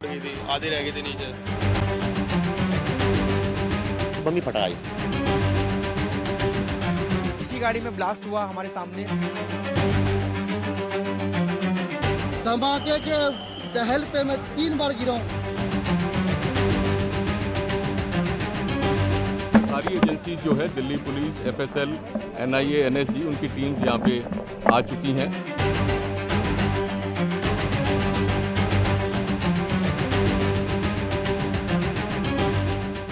गई थी, आधी रह गई थी नीचे। बम ही फटा आई। इसी गाड़ी में ब्लास्ट हुआ हमारे सामने। धमाके के दहल पे मैं 3 बार गिरा हूँ। सारी एजेंसी जो है Delhi police, FSL, NIA, NSG, उनकी टीम्स यहाँ पे आ चुकी हैं।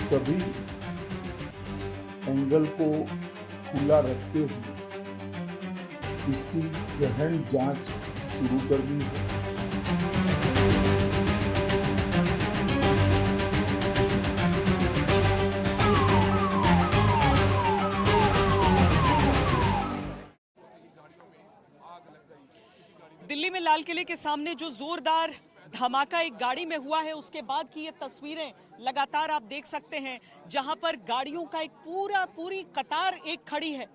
सभी एंगल को खुला रखते हुए इसकी गहन जांच शुरू कर दी है। दिल्ली में लाल किले के सामने जो जोरदार धमाका एक गाड़ी में हुआ है, उसके बाद की ये तस्वीरें लगातार आप देख सकते हैं, जहां पर गाड़ियों का एक पूरी कतार एक खड़ी है,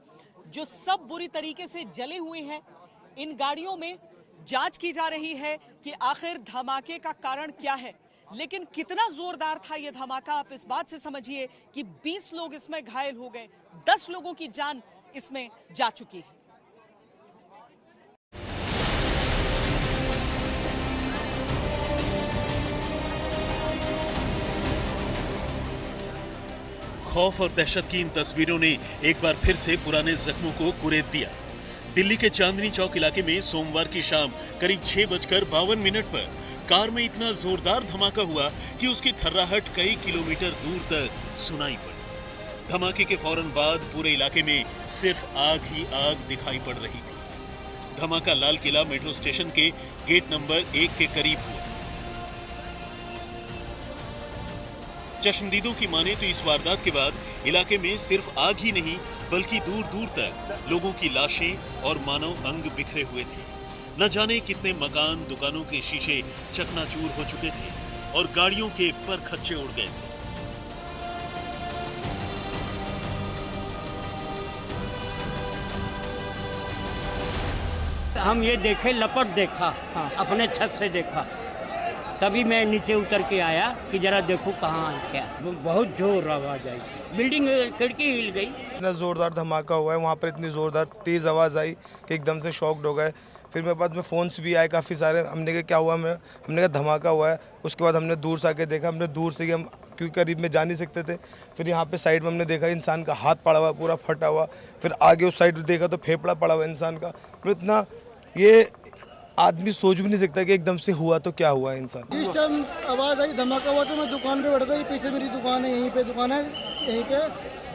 जो सब बुरी तरीके से जले हुए हैं। इन गाड़ियों में जांच की जा रही है कि आखिर धमाके का कारण क्या है। लेकिन कितना जोरदार था ये धमाका, आप इस बात से समझिए कि 20 लोग इसमें घायल हो गए, 10 लोगों की जान इसमें जा चुकी है। खौफ और दहशत की इन तस्वीरों ने एक बार फिर से पुराने जख्मों को कुरेद दिया। दिल्ली के चांदनी चौक इलाके में सोमवार की शाम करीब 6:52 पर कार में इतना जोरदार धमाका हुआ कि उसकी थर्राहट कई किलोमीटर दूर तक सुनाई पड़ी। धमाके के फौरन बाद पूरे इलाके में सिर्फ आग ही आग दिखाई पड़ रही थी। धमाका लाल किला मेट्रो स्टेशन के गेट नंबर 1 के करीब हुआ। चश्मदीदों की माने तो इस वारदात के बाद इलाके में सिर्फ आग ही नहीं बल्कि दूर दूर तक लोगों की लाशें और मानव अंग बिखरे हुए थे। न जाने कितने मकान, दुकानों के शीशे चकनाचूर हो चुके थे और गाड़ियों के परखच्चे उड़ गए थे। हम ये देखे, लपट देखा, अपने छत से देखा, तभी मैं नीचे उतर के आया कि जरा देखूं कहाँ क्या। बहुत जोर आवाज आई, बिल्डिंग खिड़की हिल गई। इतना जोरदार धमाका हुआ है, वहाँ पर इतनी जोरदार तेज आवाज़ आई कि एकदम से शॉक्ड हो गए। फिर मेरे पास में फ़ोन्स भी आए काफ़ी सारे। हमने कहा क्या हुआ, हमने कहा धमाका हुआ है। उसके बाद हमने दूर से आके देखा, हमने दूर से हम क्योंकि करीब में जा नहीं सकते थे। फिर यहाँ पे साइड में हमने देखा इंसान का हाथ पड़ा हुआ, पूरा फटा हुआ। फिर आगे उस साइड देखा तो फेफड़ा पड़ा हुआ इंसान का। तो इतना ये आदमी सोच भी नहीं सकता कि एकदम से हुआ तो क्या हुआ इंसान। जिस टाइम आवाज़ आई, धमाका हुआ, तो मैं दुकान पे बैठा था। पीछे मेरी दुकान है, यहीं पे दुकान है, यहीं पे।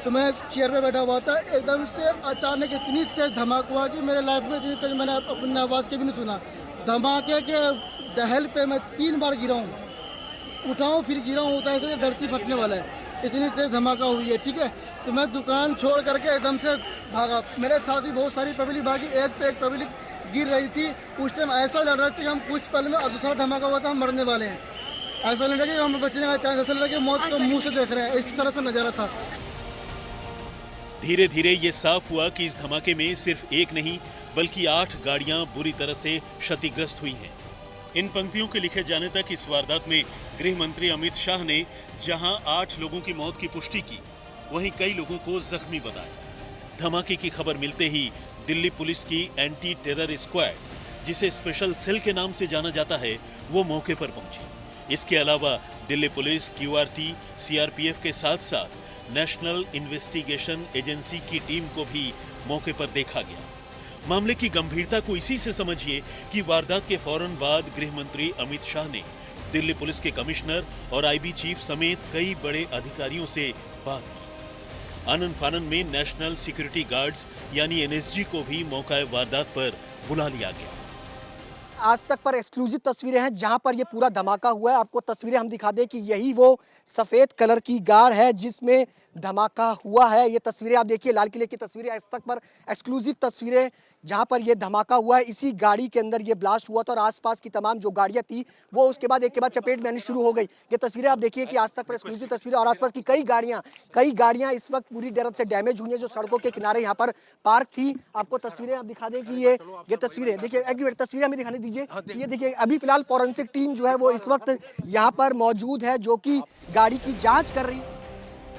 तो मैं चेयर पे बैठा हुआ था। एकदम से अचानक इतनी तेज धमाका हुआ कि मेरे लाइफ में इतनी तेज मैंने अपनी आवाज़ के भी नहीं सुना। धमाके के दहल पे मैं 3 बार गिरा हूँ, उठाऊँ फिर गिरा हूँ, होता है धरती फटने वाला है, इतनी तेज धमाका हुई है। ठीक है, तो मैं दुकान छोड़ करके एकदम से भागा। मेरे साथ भी बहुत सारी पब्लिक भागी, एक पे एक पब्लिक गिर रही थी। उस टाइम ऐसा लग रहा था कि हम कुछ पल में, दूसरा धमाका हुआ था, हम मरने वाले हैं। ऐसा लग रहा कि हम बचने का चांस, ऐसा लग रहा कि मौत को मुंह से देख रहे हैं, इस तरह से नजारा था। धीरे धीरे ये साफ हुआ कि इस धमाके में सिर्फ एक नहीं बल्कि 8 गाड़ियां बुरी तरह से क्षतिग्रस्त हुई हैं। इन पंक्तियों के लिखे जाने तक इस वारदात में गृह मंत्री अमित शाह ने जहां 8 लोगों की मौत की पुष्टि की, वहीं कई लोगों को जख्मी बताया। धमाके की खबर मिलते ही दिल्ली पुलिस की एंटी टेरर स्क्वाड, जिसे स्पेशल सेल के नाम से जाना जाता है, वो मौके पर पहुंची। इसके अलावा दिल्ली पुलिस, क्यूआरटी, सीआरपीएफ के साथ साथ नेशनल इन्वेस्टिगेशन एजेंसी की टीम को भी मौके पर देखा गया। मामले की गंभीरता को इसी से समझिए कि वारदात के फौरन बाद गृह मंत्री अमित शाह ने दिल्ली पुलिस के कमिश्नर और आईबी चीफ समेत कई बड़े अधिकारियों से बात की। आनन फानन में नेशनल सिक्योरिटी गार्ड्स यानी एनएसजी को भी मौका वारदात पर बुला लिया गया। आज तक पर एक्सक्लूसिव तस्वीरें हैं जहां पर ये पूरा धमाका हुआ है। आपको तस्वीरें हम दिखा दें कि यही वो सफेद कलर की कार है जिसमें धमाका हुआ है। ये तस्वीरें आप देखिए, लाल किले की तस्वीरें, आज तक पर एक्सक्लूसिव तस्वीरें जहां पर ये धमाका हुआ है। इसी गाड़ी के अंदर ये ब्लास्ट हुआ था और आसपास की तमाम जो गाड़ियां थी वो उसके बाद एक के बाद चपेट में आनी शुरू हो गई। ये तस्वीरें आप देखिए कि आज तक पर एक्सक्लूसिव तस्वीरें, और आसपास की कई गाड़ियां इस वक्त पूरी तरह से डैमेज हुई हैं जो सड़कों के किनारे यहाँ पर पार्क थी। आपको तस्वीरें आप दिखा दें कि ये तस्वीरें देखिए, एक मिनट तस्वीरें हमें दिखाने दीजिए। ये देखिए अभी फिलहाल फॉरेंसिक टीम जो है वो इस वक्त यहाँ पर मौजूद है, जो कि गाड़ी की जांच कर रही।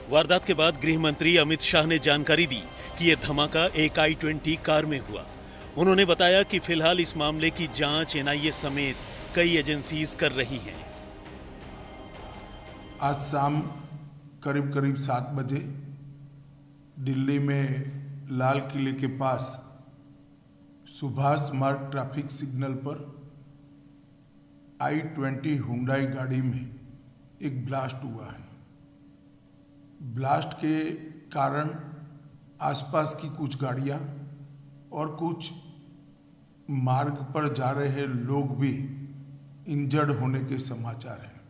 वारदात के बाद गृह मंत्री अमित शाह ने जानकारी दी कि यह धमाका एक i20 कार में हुआ। उन्होंने बताया कि फिलहाल इस मामले की जांच NIA समेत कई एजेंसीज कर रही हैं। आज शाम करीब 7 बजे दिल्ली में लाल किले के पास सुभाष मार्ग ट्रैफिक सिग्नल पर i20 हुंडई गाड़ी में एक ब्लास्ट हुआ है। ब्लास्ट के कारण आसपास की कुछ गाड़ियां और कुछ मार्ग पर जा रहे लोग भी इंजर्ड होने के समाचार हैं।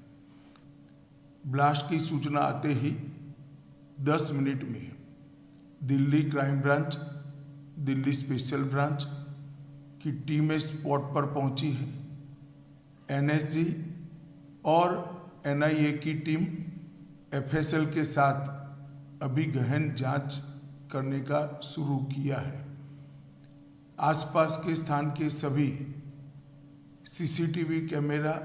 ब्लास्ट की सूचना आते ही 10 मिनट में Delhi crime branch, Delhi special branch की टीमें स्पॉट पर पहुंची है। NSG और NIA की टीम FSL के साथ अभी गहन जांच करने का शुरू किया है। आसपास के स्थान के सभी CCTV कैमरा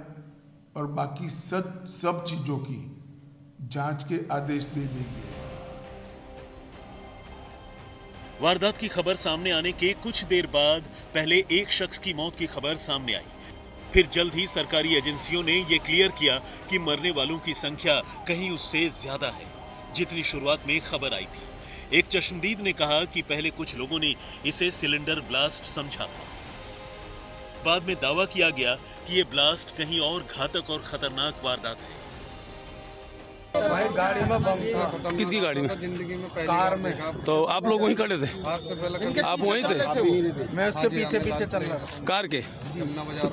और बाकी सब चीजों की जांच के आदेश दे देंगे। वारदात की खबर सामने आने के कुछ देर बाद पहले एक शख्स की मौत की खबर सामने आई। फिर जल्द ही सरकारी एजेंसियों ने यह क्लियर किया कि मरने वालों की संख्या कहीं उससे ज्यादा है, जितनी शुरुआत में खबर आई थी। एक चश्मदीद ने कहा कि पहले कुछ लोगों ने इसे सिलेंडर ब्लास्ट समझा था। बाद में दावा किया गया कि यह ब्लास्ट कहीं और घातक और खतरनाक वारदात है। भाई गाड़ी में बम था। किसकी गाड़ी में? जिंदगी में कार में। तो आप लोग वहीं खड़े थे? आप वहीं थे? मैं उसके पीछे चल रहा था। कार के? तो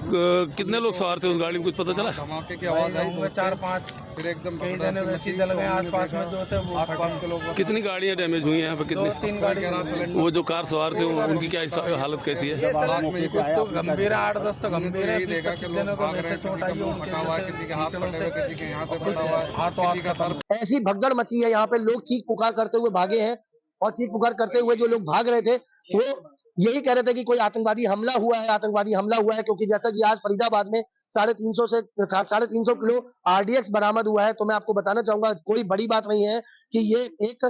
कितने लोग सवार थे उस गाड़ी में, कुछ पता चला? धमाके की आवाज आई 4-5, फिर एकदम कई जने वैसे जल गए आसपास में जो थे वो आसपास के लोग। कितनी गाड़ियां डैमेज हुई हैं यहाँ पे? कितनी? 2-3 गाड़ी। वो जो कार सवार थे उनकी क्या हालत कैसी है? कुछ तो गंभीर है, 8-10 तो गंभीर है। 20-25 जनों को वैसे चोट आई है, उनके हाथ ऐसी भगदड़ मची है यहाँ पे, लोग चीख पुकार करते हुए भागे हैं और चीख पुकार करते हुए जो लोग भाग रहे थे वो यही कह रहे थे कि कोई आतंकवादी हमला हुआ है, क्योंकि जैसा कि आज फरीदाबाद में 350 किलो RDX बरामद हुआ है। तो मैं आपको बताना चाहूंगा कोई बड़ी बात नहीं है कि ये एक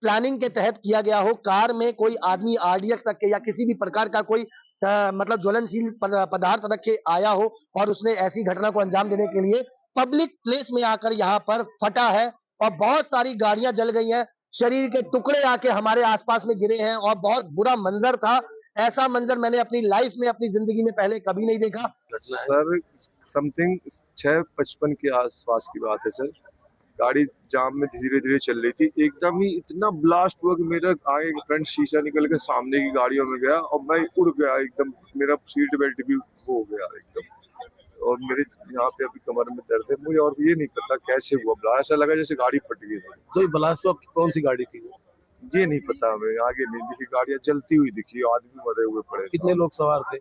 प्लानिंग के तहत किया गया हो। कार में कोई आदमी RDX रख के या किसी भी प्रकार का कोई मतलब ज्वलनशील पदार्थ रख के आया हो और उसने ऐसी घटना को अंजाम देने के लिए पब्लिक प्लेस में आकर यहाँ पर फटा है और बहुत सारी गाड़ियां जल गई हैं। शरीर के टुकड़े आके हमारे आसपास में गिरे हैं और बहुत बुरा मंजर था। ऐसा मंजर मैंने अपनी लाइफ में, अपनी जिंदगी में पहले कभी नहीं देखा। सर समथिंग 6:55 के आसपास की बात है सर। गाड़ी जाम में धीरे धीरे चल रही थी, एकदम ही इतना ब्लास्ट हुआ कि मेरा आगे फ्रंट शीशा निकल के सामने की गाड़ियों में गया और मैं उड़ गया एकदम। मेरा सीट बेल्ट भी हो गया एकदम और मेरे यहाँ पे अभी कमर में दर्द है। मुझे और ये नहीं पता कैसे हुआ ब्लास्ट, ऐसा लगा जैसे गाड़ी फट गई। तो ब्लास्ट कौन सी गाड़ी थी? ये नहीं पता हमें, आगे नहीं दिखी, गाड़ियाँ जलती हुई दिखी, आदमी मरे हुए पड़े। कितने लोग सवार थे?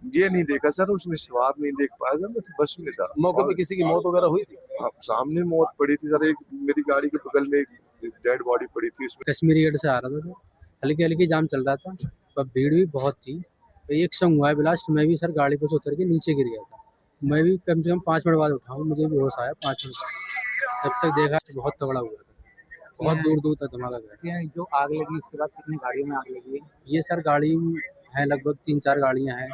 ये नहीं देखा सर, उसमें सवार नहीं देख पाया सर, मैं तो बस में था। मौके पे किसी की मौत वगैरह हुई थी? सामने मौत पड़ी थी सर, एक मेरी गाड़ी के बगल में एक डेड बॉडी पड़ी थी। उसमें कश्मीरी गेट से आ रहा था, हल्की हल्की जाम चल रहा था पर भीड़ भी बहुत थी। तो एक संग हुआ है ब्लास्ट, मैं भी सर गाड़ी पर से उतर के नीचे गिर गया था। मैं भी कम से कम 5 मिनट बाद उठा हूँ, मुझे भी होश आया 5 मिनट बाद। तब तक देखा तो बहुत तगड़ा हुआ था, बहुत दूर तक धमाका गया। जो आग लगी इसके बाद कितनी गाड़ियों में आग लगी है? ये सर गाड़ी है लगभग 3-4 गाड़ियाँ हैं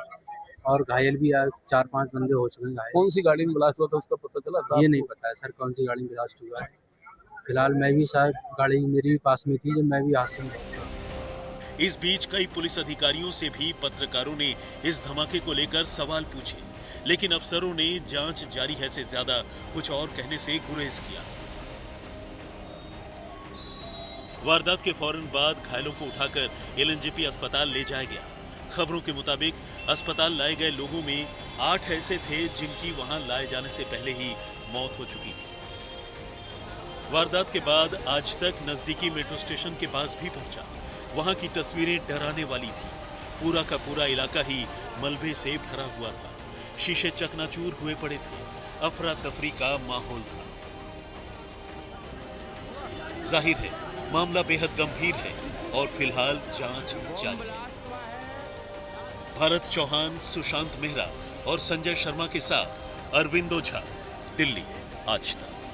और घायल भी 4-5 बंदे हो चुके हैं। कौन सी गाड़ी में ब्लास्ट हुआ था उसका पता चला? ये नहीं पता है सर कौन सी गाड़ी में ब्लास्ट हुआ है। फिलहाल मैं भी सर गाड़ी मेरी भी पास में थी जब मैं भी हादसे में। इस बीच कई पुलिस अधिकारियों से भी पत्रकारों ने इस धमाके को लेकर सवाल पूछे, लेकिन अफसरों ने जांच जारी है से ज्यादा कुछ और कहने से गुरेज किया। वारदात के फौरन बाद घायलों को उठाकर LNJP अस्पताल ले जाया गया। खबरों के मुताबिक अस्पताल लाए गए लोगों में 8 ऐसे थे जिनकी वहां लाए जाने से पहले ही मौत हो चुकी थी। वारदात के बाद आज तक नजदीकी मेट्रो स्टेशन के पास भी पहुंचा। वहां की तस्वीरें डराने वाली थी। पूरा का पूरा इलाका ही मलबे से भरा हुआ था। शीशे चकनाचूर हुए पड़े थे। अफरा तफरी का माहौल था। जाहिर है मामला बेहद गंभीर है और फिलहाल जांच जारी है। भारत चौहान, सुशांत मेहरा और संजय शर्मा के साथ अरविंद ओझा, दिल्ली आज तक।